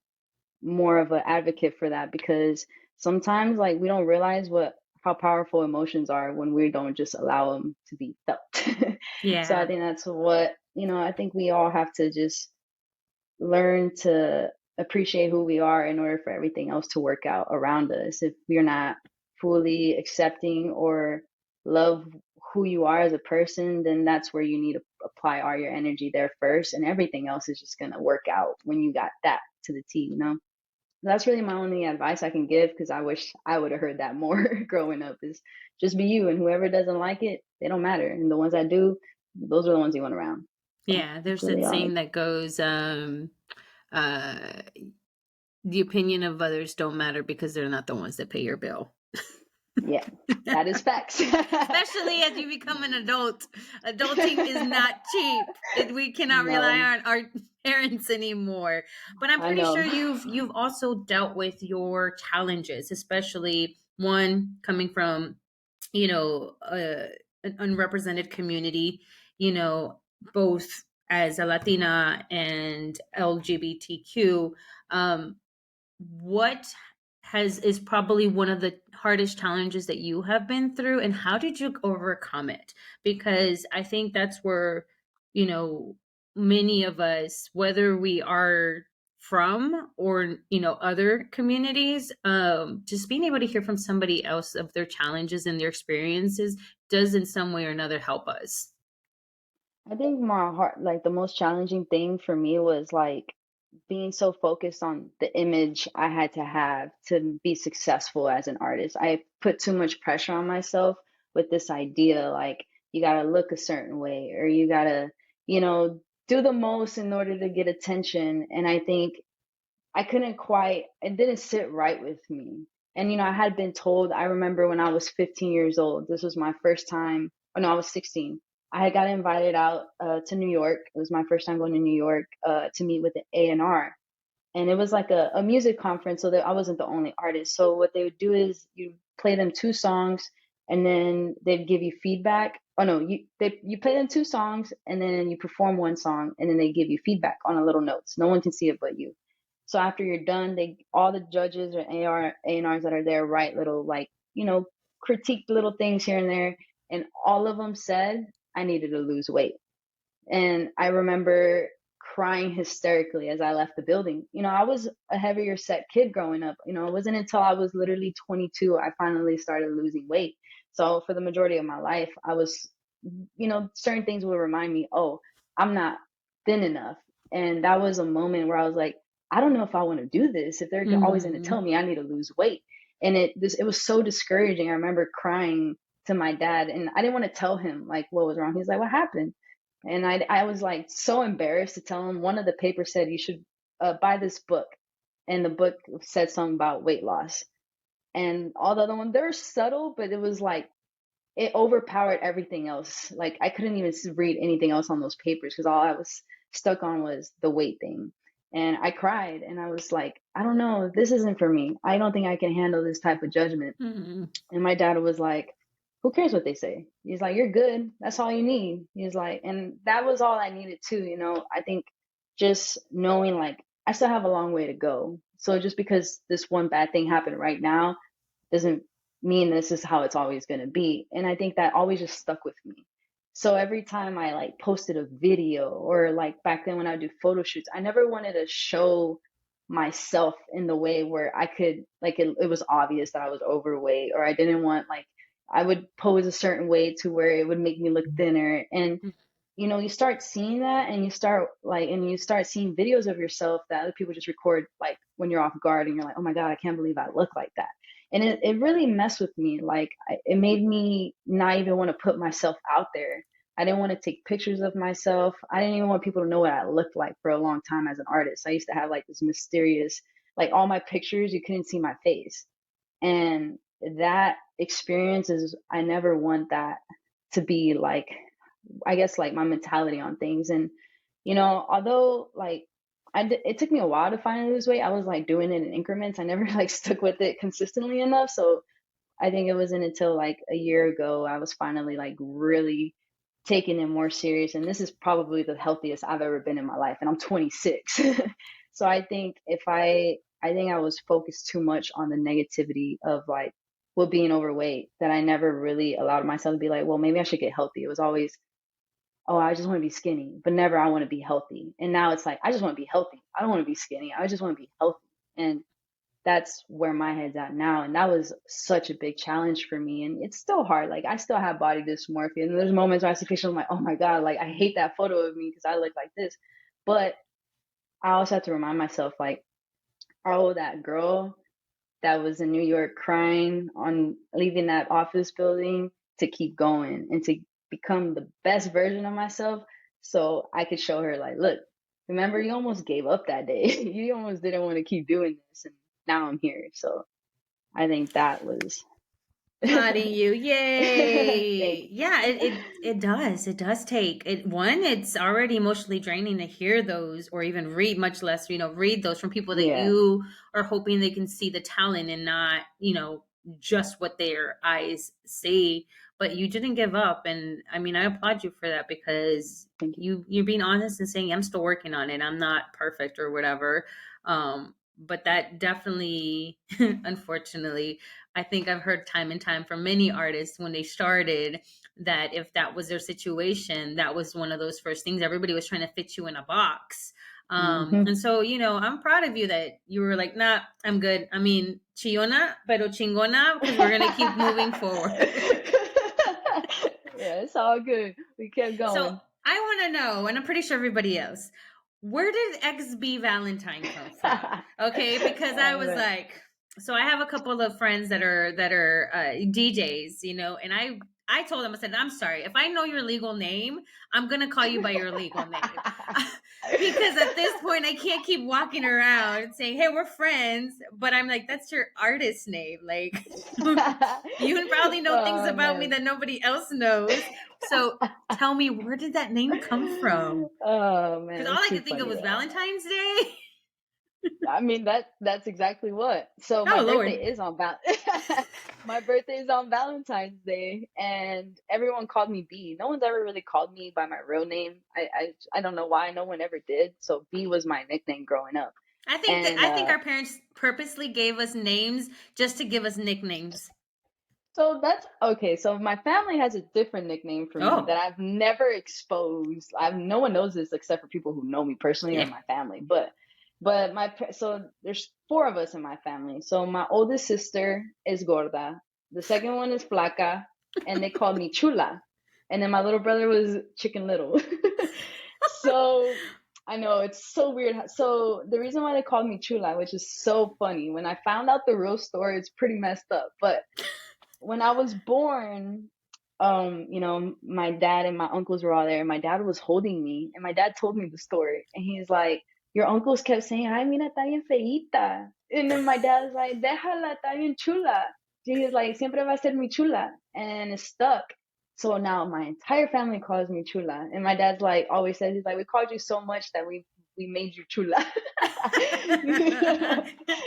more of an advocate for that because sometimes, like, we don't realize what how powerful emotions are when we don't just allow them to be felt. So I Yeah. think that's what, I think we all have to just learn to appreciate who we are in order for everything else to work out around us. If we're not fully accepting or love who you are as a person, then that's where you need to apply all your energy there first, and everything else is just going to work out when you got that to the T. That's really my only advice I can give because I wish I would have heard that more growing up is just be you, and whoever doesn't like it, they don't matter. And the ones that do, those are the ones you want around. So Yeah, that's there's that really all. saying that goes, uh, the opinion of others don't matter because they're not the ones that pay your bill. Yeah, that is facts. Especially as you become an adult. Adulting is not cheap. We cannot rely No, on our parents anymore. But I'm I pretty sure know. you've also dealt with your challenges, especially one coming from, an unrepresented community, you know, both as a Latina and LGBTQ. What has is probably one of the hardest challenges that you have been through, and how did you overcome it? Because I think that's where, you know, many of us, whether we are from or, other communities, just being able to hear from somebody else of their challenges and their experiences does in some way or another help us. I think my heart, like the most challenging thing for me was like being so focused on the image I had to have to be successful as an artist. I put too much pressure on myself with this idea like you got to look a certain way or you got to, do the most in order to get attention. And I think I couldn't quite, it didn't sit right with me. And, I had been told, I remember when I was 15 years old, this was my first time, oh no, I was 16. I had got invited out to New York. It was my first time going to New York to meet with the A&R. And it was like a music conference, so that I wasn't the only artist. So what they would do is you play them two songs and then they'd give you feedback. Oh no, you play them two songs and then you perform one song and then they give you feedback on a little notes. No one can see it but you. So after you're done, they all the judges or A&Rs that are there write little like, critique little things here and there. And all of them said I needed to lose weight. And I remember crying hysterically as I left the building. I was a heavier set kid growing up. It wasn't until I was literally 22 I finally started losing weight. So for the majority of my life, I was, certain things would remind me, oh, I'm not thin enough. And that was a moment where I was like, I don't know if I want to do this if they're always going to tell Mhm. me I need to lose weight. And it was so discouraging. I remember crying to my dad and I didn't want to tell him like what was wrong. He's like, what happened? And I was like so embarrassed to tell him. One of the papers said you should buy this book, and the book said something about weight loss. And all the other ones, they're subtle, but it was like it overpowered everything else. Like I couldn't even read anything else on those papers because all I was stuck on was the weight thing. And I cried, and I was like, I don't know, this isn't for me. I don't think I can handle this type of judgment. Mhm. And my dad was like, who cares what they say? He's like, you're good. That's all you need. He's like, and that was all I needed too. I think just knowing like I still have a long way to go. So just because this one bad thing happened right now doesn't mean this is how it's always going to be. And I think that always just stuck with me. So every time I like posted a video or like back then when I do photo shoots, I never wanted to show myself in the way where I could like it was obvious that I was overweight or I didn't want like I would pose a certain way to where it would make me look thinner. And you start seeing that, and you start seeing videos of yourself that other people just record, like when you're off guard and you're like, oh my God, I can't believe I look like that. And it really messed with me. Like, it made me not even want to put myself out there. I didn't want to take pictures of myself. I didn't even want people to know what I looked like for a long time as an artist. I used to have like this mysterious, like all my pictures, you couldn't see my face. And that experience is, I never want that to be like, I guess, like my mentality on things. And although like it took me a while to finally lose weight, I was like doing it in increments. I never like stuck with it consistently enough. So I think it wasn't until like a year ago I was finally like really taking it more serious. And this is probably the healthiest I've ever been in my life, and I'm 26. So I think I was focused too much on the negativity of like, well, being overweight, that I never really allowed myself to be like, well, maybe I should get healthy. It was always, oh, I just want to be skinny, but never, I want to be healthy. And now it's like, I just want to be healthy. I don't want to be skinny. I just want to be healthy. And that's where my head's at now. And that was such a big challenge for me. And it's still hard. Like, I still have body dysmorphia. And there's moments where I see pictures, I'm like, oh my God, like I hate that photo of me because I look like this. But I also have to remind myself, like, oh, that girl that was in New York crying on leaving that office building, to keep going and to become the best version of myself, so I could show her, like, look, remember, you almost gave up that day. You almost didn't want to keep doing this, and now I'm here. So I think that was Applauding you. thank Yay. you. Yeah, it does. It does take it. One, it's already emotionally draining to hear those or even read, much less, read those from people that Yeah, you are hoping they can see the talent and not, just what their eyes see. But you didn't give up. And I mean, I applaud you for that, because thank you. you're being honest and saying, I'm still working on it. I'm not perfect or whatever. But that definitely, unfortunately, I think I've heard time and time from many artists when they started, that if that was their situation, that was one of those first things. Everybody was trying to fit you in a box. Hmm. And so, I'm proud of you that you were like, nah, I'm good. I mean, chillona, pero chingona, because we're going to keep moving forward. Yeah, it's all good. We kept So going. I want to know, and I'm pretty sure everybody else, where did XBValentine come from? Okay, because I Oh was man. like, so I have a couple of friends that are DJs, and I told them, I said, I'm sorry, if I know your legal name, I'm gonna call you by your legal name. Because at this point I can't keep walking around saying, hey, we're friends, but I'm like, that's your artist name. Like, you probably know things Oh about me man. that nobody else knows. So tell me, where did that name come from? Oh man, Because all it's I too could think of funny was though. Valentine's Day. I mean, that's exactly what. So my Oh birthday Lord. is on my birthday is on Valentine's Day, and everyone called me B. No one's ever really called me by my real name. I don't know why no one ever did. So B was my nickname growing up. And I think our parents purposely gave us names just to give us nicknames. so that's okay. So my family has a different nickname for me that Oh, I've never exposed. No one knows this except for people who know me personally or yeah. my family. So there's four of us in my family. So my oldest sister is gorda. The second one is flaca, and they called me chula. And then my little brother was chicken little. So I know it's so weird. So the reason why they called me chula, which is so funny, when I found out the real story, it's pretty messed up. But when I was born, my dad and my uncles were all there. My dad was holding me, and my dad told me the story. And he's like, your uncles kept saying, ay, mira, está bien feíta. And then my dad was like, déjala, está bien chula. He's like, siempre va a ser mi chula. And it stuck. So now my entire family calls me chula. And my dad's like, always says, he's like, we called you so much that we made you chula.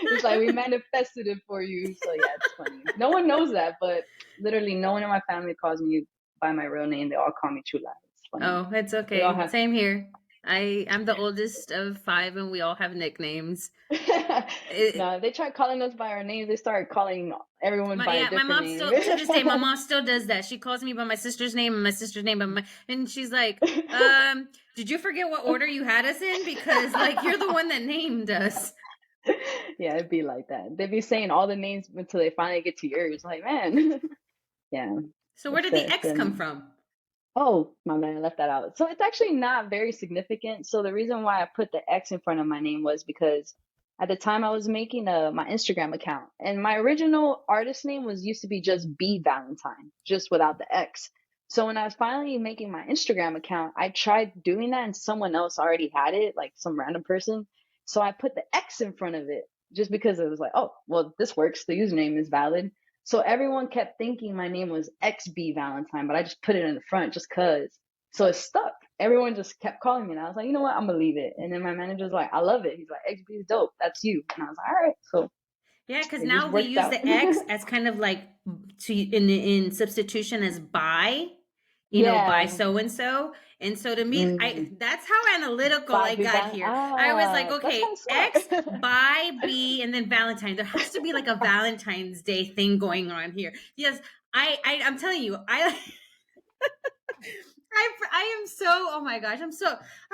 It's like we manifested it for you. So yeah, it's funny. No one knows that, but literally no one in my family calls me by my real name. They all call me Chula. It's funny. Oh, it's We all okay. have Same here. I'm the oldest of five, and we all have nicknames. It, no, they tried calling us by our names. They started calling everyone by a my different mom name. still, to this day, my mom still does that. She calls me by my sister's name and my sister's name, and she's like, did you forget what order you had us in? Because like you're the one that named us. Yeah, it'd be like that. They'd be saying all the names until they finally get to yours. Like, man. Yeah. So where did the X come from? Oh, my man, I left that out. So it's actually not very significant. So the reason why I put the X in front of my name was because at the time I was making my Instagram account, and my original artist name was used to be just B Valentine, just without the X. So when I was finally making my Instagram account, I tried doing that, and someone else already had it, like some random person. So I put the X in front of it just because it was like, oh, well, this works. The username is valid. So everyone kept thinking my name was XBValentine, but I just put it in the front just cause. So it stuck. Everyone just kept calling me, and I was like, you know what, I'm gonna leave it. And then my manager's like, I love it. He's like, XB is dope. That's you. And I was like, all right. So Yeah, because it just now we worked use out. the X as kind of like to in substitution as by, by Yeah. so and so. And so to me, I Mm. that's how analytical I Bobby got Val. here. I was like, Ah, that's okay, kind of X smart. by B and then Valentine. There has to be like a Valentine's Day thing going on here. Yes, I'm telling you, I am so, oh my gosh, I'm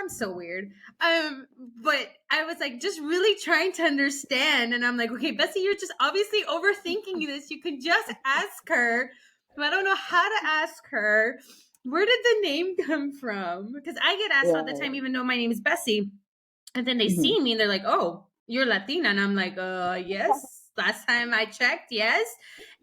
so weird. But I was like just really trying to understand, and I'm like, okay, Bessie, you're just obviously overthinking this. You can just ask her. But I don't know how to ask her. Where did the name come from? Because I get asked all the time, Right. even though my name is Bessie, and then they Mhm. see me and they're like, "Oh, you're Latina," and I'm like, yes. Last time I checked, yes."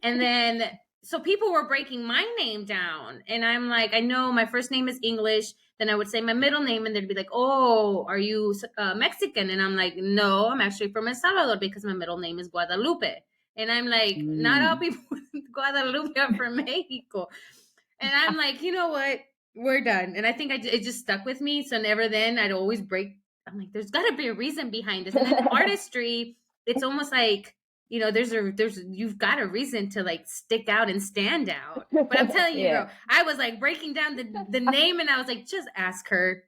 And then so people were breaking my name down, and I'm like, I know my first name is English. Then I would say my middle name, and they'd be like, "Oh, are you Mexican?" And I'm like, "No, I'm actually from El Salvador because my middle name is Guadalupe." And I'm like, not all Mm. people with Guadalupe are from Mexico. And I'm like, you know what? We're done. And I think it just stuck with me. So never then I'd always break. I'm like, there's got to be a reason behind this. And then artistry, it's almost like, there's you've got a reason to like stick out and stand out. But I'm telling you, Yeah. girl, I was like breaking down the name, and I was like, just ask her,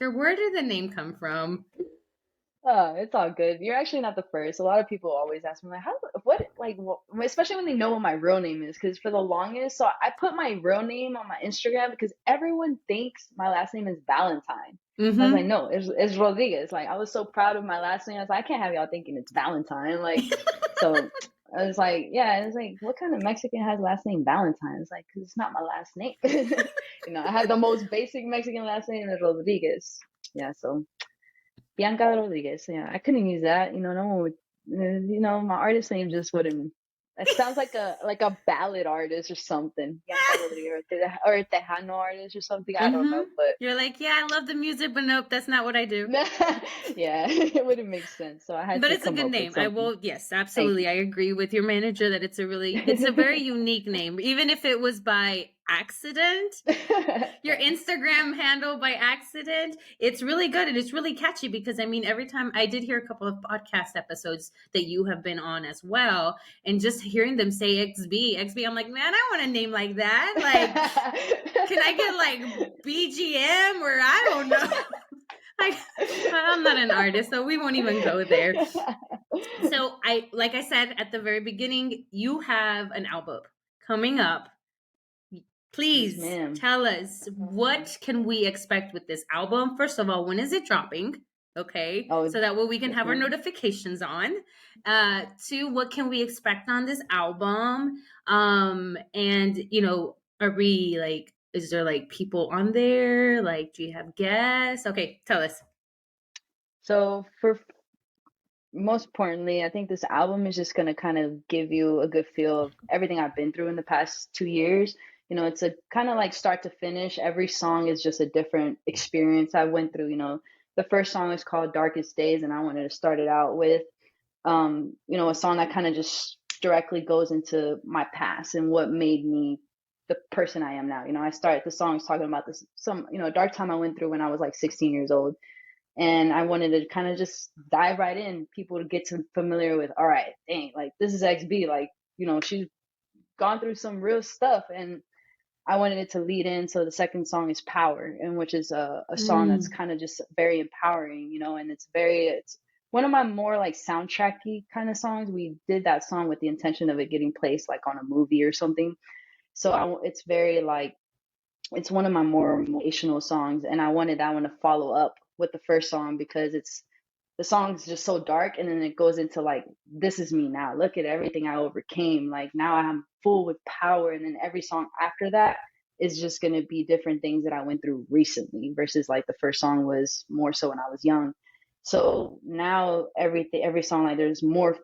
where did the name come from? Oh, it's all good. You're actually not the first. A lot of people always ask me like, how, what, like, what, especially when they know what my real name is. Because for the longest, so I put my real name on my Instagram because everyone thinks my last name is Valentine. I was like, Mm-hmm. no, it's Rodriguez. Like, I was so proud of my last name. I was like, I can't have y'all thinking it's Valentine. Like, so I was like, yeah, it's like, what kind of Mexican has last name Valentine? It's like, because it's not my last name. I had the most basic Mexican last name is Rodriguez. Yeah, so. Bianca Rodriguez. Yeah, I couldn't use that. No one would. My artist name just wouldn't. It sounds like a ballad artist or something. Bianca Rodriguez or a Tejano artist or something. I don't Mm-hmm. know, but You're like, yeah, I love the music, but nope, that's not what I do. yeah, it wouldn't make sense. So I had But to it's a come good up with name. I something. will, yes, Thank absolutely. I agree with your manager that it's a very unique name. Even if it was by accident, your you. Instagram handle by accident, it's really good and it's really catchy because I mean, every time I did hear a couple of podcast episodes that you have been on as well, and just hearing them say XB, I'm like, man, I want a name like that. Like, can I get like BGM or I don't know? Like, I'm not an artist, so we won't even go there. So like I said at the very beginning, you have an album coming up. Yes, Please ma'am. tell us, what can we expect with this album? First of all, when is it dropping? Okay, Oh, so that way we can yes, have our ma'am. notifications on. Two, what can we expect on this album? And are we like, is there like people on there? Like, do you have guests? Okay, tell us. So for most importantly, I think this album is just going to kind of give you a good feel of everything I've been through in the past 2 years. It's a kind of like start to finish. Every song is just a different experience I went through. The first song is called Darkest Days, and I wanted to start it out with, a song that kind of just directly goes into my past and what made me the person I am now. I started the songs talking about this, dark time I went through when I was like 16 years old, and I wanted to kind of just dive right in, people to get to familiar with, all right, dang, like this is XB, like, she's gone through some real stuff. And I wanted it to lead in. So the second song is Power, and which is a song that's Mm. kind of just very empowering, and it's one of my more like soundtracky kind of songs. We did that song with the intention of it getting placed like on a movie or something. So it's very like, it's one of my more emotional songs, and I wanted that one to follow up with the first song because the song's just so dark, and then it goes into like, this is me now. Look at everything I overcame. Like now I'm full with power. And then every song after that is just gonna be different things that I went through recently versus like the first song was more so when I was young. So now every song, like there's more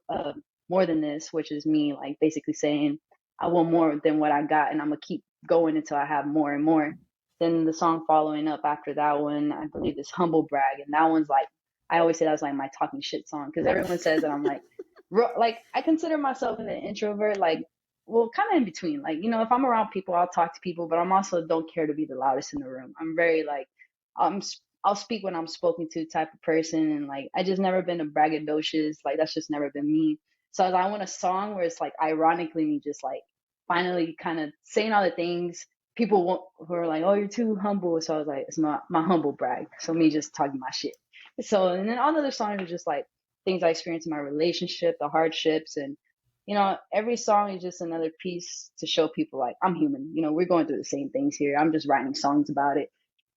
than this, which is me like basically saying I want more than what I got, and I'm gonna keep going until I have more and more. Then the song following up after that one, I believe, is Humble Brag, and that one's like, I always say that's like my talking shit song because everyone says that I'm like I consider myself an introvert, like, well, kind of in between. Like, you know, if I'm around people, I'll talk to people, but I'm also don't care to be the loudest in the room. I'm very like, I'm I'll speak when I'm spoken to type of person, and like I just never been a braggadocious. Like that's just never been me. So I want a song where it's like ironically me just like finally kind of saying all the things people who are like, oh, you're too humble. So I was like, it's my humble brag. So me just talking my shit. So, and then all the other songs are just like things I experienced in my relationship, the hardships, and you know, every song is just another piece to show people like I'm human. You know, we're going through the same things here. I'm just writing songs about it.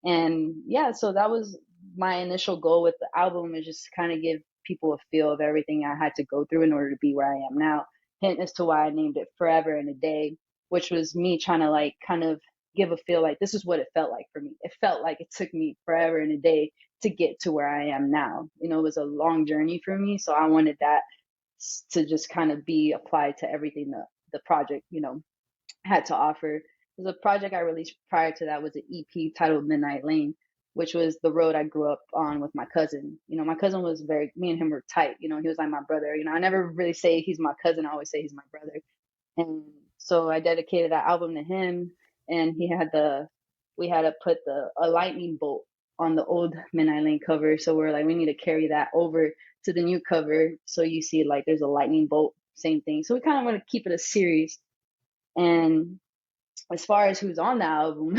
And yeah, so that was my initial goal with the album, is just kind of give people a feel of everything I had to go through in order to be where I am now. Hint as to why I named it Forever in a Day, which was me trying to like kind of give a feel like this is what it felt like for me. It felt like it took me forever and a day to get to where I am now. You know, it was a long journey for me. So I wanted that to just kind of be applied to everything the project, you know, had to offer. The project I released prior to that was an EP titled Midnight Lane, which was the road I grew up on with my cousin. You know, my cousin was me and him were tight. You know, he was like my brother. You know, I never really say he's my cousin. I always say he's my brother. And so I dedicated that album to him. And we had to put a lightning bolt on the old Midnight Lane cover. So we're like, we need to carry that over to the new cover. So you see like there's a lightning bolt, same thing. So we kind of want to keep it a series. And as far as who's on the album,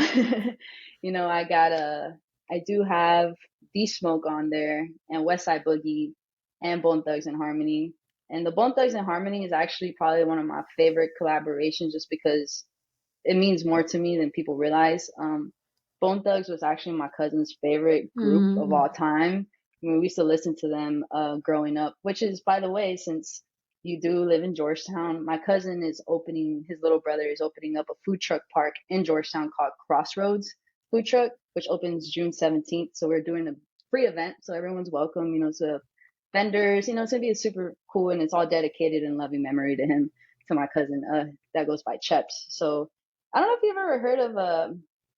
you know, I do have D Smoke on there, and WESTSIDE Boogie, and Bone Thugs and Harmony. And the Bone Thugs and Harmony is actually probably one of my favorite collaborations, just because it means more to me than people realize. Bone Thugs was actually my cousin's favorite group of all time. I mean, we used to listen to them growing up, which is, by the way, since you do live in Georgetown, my cousin his little brother is opening up a food truck park in Georgetown called Crossroads Food Truck, which opens June 17th. So we're doing a free event. So everyone's welcome, you know, to vendors, you know, it's going to be super cool, and it's all dedicated in loving memory to him, to my cousin that goes by Cheps. So I don't know if you've ever heard of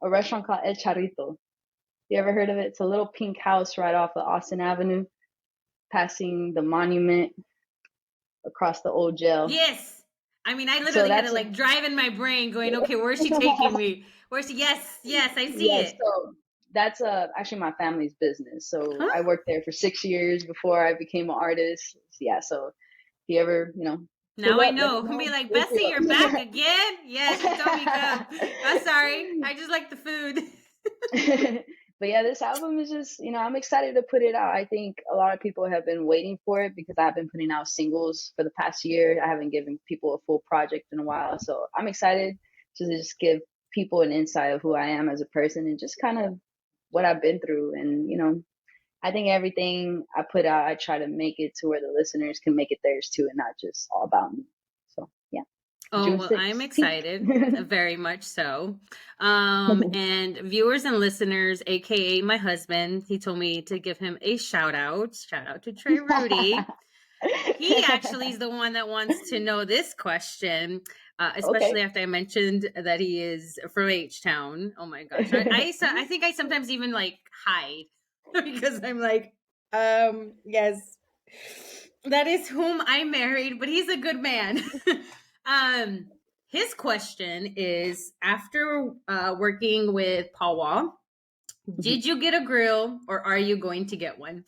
a restaurant called El Charrito. You ever heard of it? It's a little pink house right off of Austin Avenue, passing the monument across the old jail. Yes. I mean, I So literally had to that's like drive in my brain going, okay, where's she taking me? Yes, yes, I see yes. it. So that's actually my family's business. So Huh? I worked there for 6 years before I became an artist. Yeah. So if you ever, you know, Now pull I up, let me know. Be know. like, We'll Bessie, pull you're back up. again? Yes, you told me come. I'm sorry. I just like the food. But yeah, this album is just, you know, I'm excited to put it out. I think a lot of people have been waiting for it because I've been putting out singles for the past year. I haven't given people a full project in a while. So I'm excited to just give people an insight of who I am as a person and just kind of what I've been through. And, you know, I think everything I put out, I try to make it to where the listeners can make it theirs too, and not just all about me. So yeah, Oh, June well, I'm 16th. excited, very much so. And viewers and listeners, aka my husband, he told me to give him a shout out. Shout out to Trey Rudy. He actually is the one that wants to know this question, Okay. especially after I mentioned that he is from H Town. Oh my gosh, I think I sometimes even like hide because I'm like, yes, that is whom I married, but he's a good man. um, his question is: after working with Paul Wall, did you get a grill, or are you going to get one?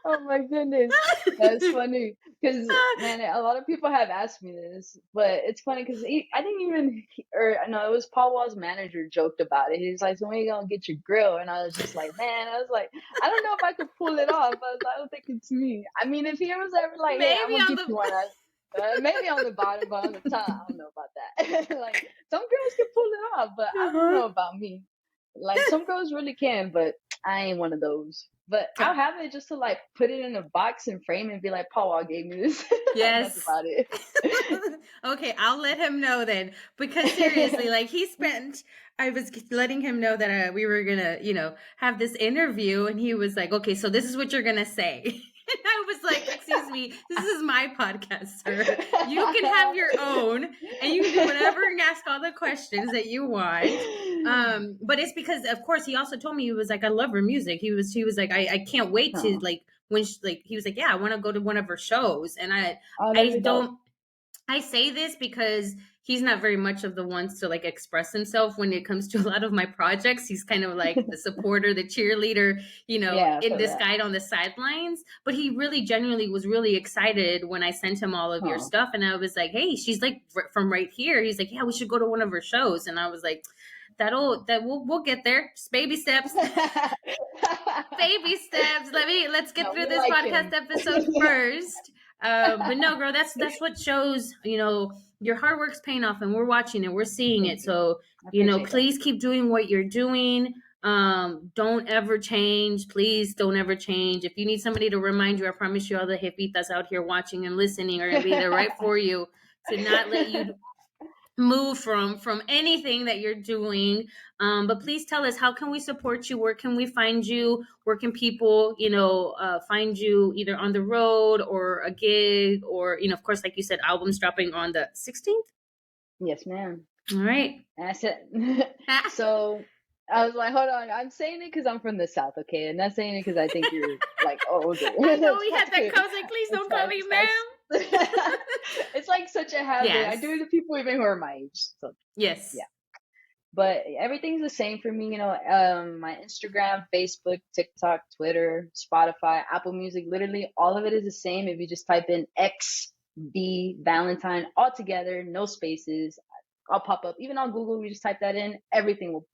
Oh my goodness. That's funny because, man, a lot of people have asked me this, but it's funny because I think or no, it was Paul Wall's manager joked about it. He's like, so when you gonna get your grill? And I was just like, man, I was like, I don't know if I could pull it off. I don't think it's me. I mean, if he was ever like, hey, I'm Maybe gonna on get the you one, maybe on the bottom, but on the top, I don't know about that. Like, some girls can pull it off, but I don't uh-huh. know about me. Like, some girls really can, but I ain't one of those. But I'll have it just to like put it in a box and frame and be like, Paul Wall gave me this. And that's Yes. about it. Okay, I'll let him know then. Because seriously, like I was letting him know that we were gonna, have this interview, and he was like, "Okay, so this is what you're gonna say." And I was like, "Excuse me, this is my podcast, sir. You can have your own, and you can do whatever and ask all the questions that you want." But it's because, of course, he also told me, he was like, "I love her music." He was like, "I can't wait to Oh, like." He was like, "Yeah, I want to go to one of her shows," and oh, that'd I be dope. don't I say this because he's not very much of the ones to like express himself when it comes to a lot of my projects. He's kind of like the supporter, the cheerleader, Yeah, I in feel this that. guide on the sidelines. But he really genuinely was really excited when I sent him all of your Oh. stuff. And I was like, "Hey, she's like from right here." He's like, "Yeah, we should go to one of her shows." And I was like, we'll get there. Just baby steps. Baby steps. Let's get No, through we this like podcast him. episode first. But no, girl, that's what shows, your hard work's paying off, and we're watching it, we're seeing Thank it. you. So, I appreciate that. please keep doing what you're doing. Don't ever change. Please don't ever change. If you need somebody to remind you, I promise you all the jefitas out here watching and listening are gonna be there right for you to not let you move from anything that you're doing. But please tell us, how can we support you? Where can we find you? Where can people find you, either on the road or a gig, or of course, like you said, albums dropping on the 16th. Yes, ma'am. All right. And I said, so I was like, hold on, I'm saying it because I'm from the South, okay? And not saying it because I think you're like older. I know It's we had that conversation. Like, please it's don't call fine, me it's ma'am. fine. It's like such a habit. I Yes. do it to people even who are my age. So Yes. yeah. But everything's the same for me, my Instagram, Facebook, TikTok, Twitter, Spotify, Apple Music, literally all of it is the same. If you just type in XBValentine all together, no spaces, I'll pop up. Even on Google, you just type that in, everything will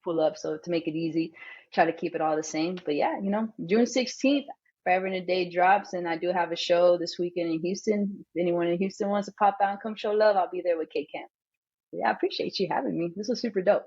pull up. So to make it easy, try to keep it all the same. But yeah, June 16th, Forever in a Day drops, and I do have a show this weekend in Houston. If anyone in Houston wants to pop out and come show love, I'll be there with K Camp. Yeah, I appreciate you having me. This was super dope.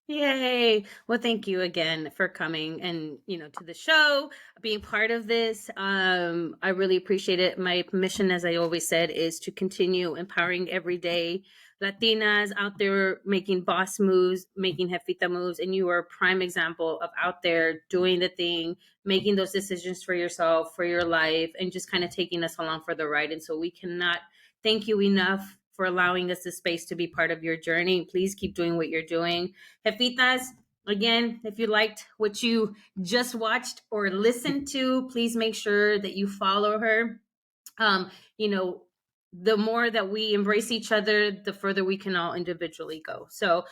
Yay. Well, thank you again for coming and, to the show, being part of this. I really appreciate it. My mission, as I always said, is to continue empowering everyday Latinas out there making boss moves, making jefita moves. And you are a prime example of out there doing the thing, making those decisions for yourself, for your life, and just kind of taking us along for the ride. And so we cannot thank you enough for allowing us the space to be part of your journey. Please keep doing what you're doing. Jefitas, again, if you liked what you just watched or listened to, please make sure that you follow her. You know, the more that we embrace each other, the further we can all individually go. So,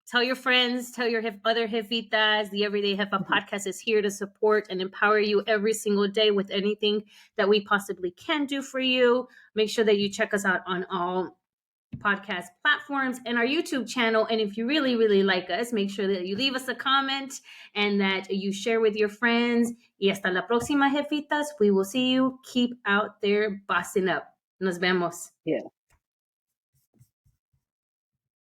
tell your friends, tell your other jefitas. The Everyday Jefa podcast is here to support and empower you every single day with anything that we possibly can do for you. Make sure that you check us out on all podcast platforms and our YouTube channel. And if you really, really like us, make sure that you leave us a comment and that you share with your friends. Y hasta la próxima, jefitas. We will see you. Keep out there bossing up. Nos vemos. Yeah.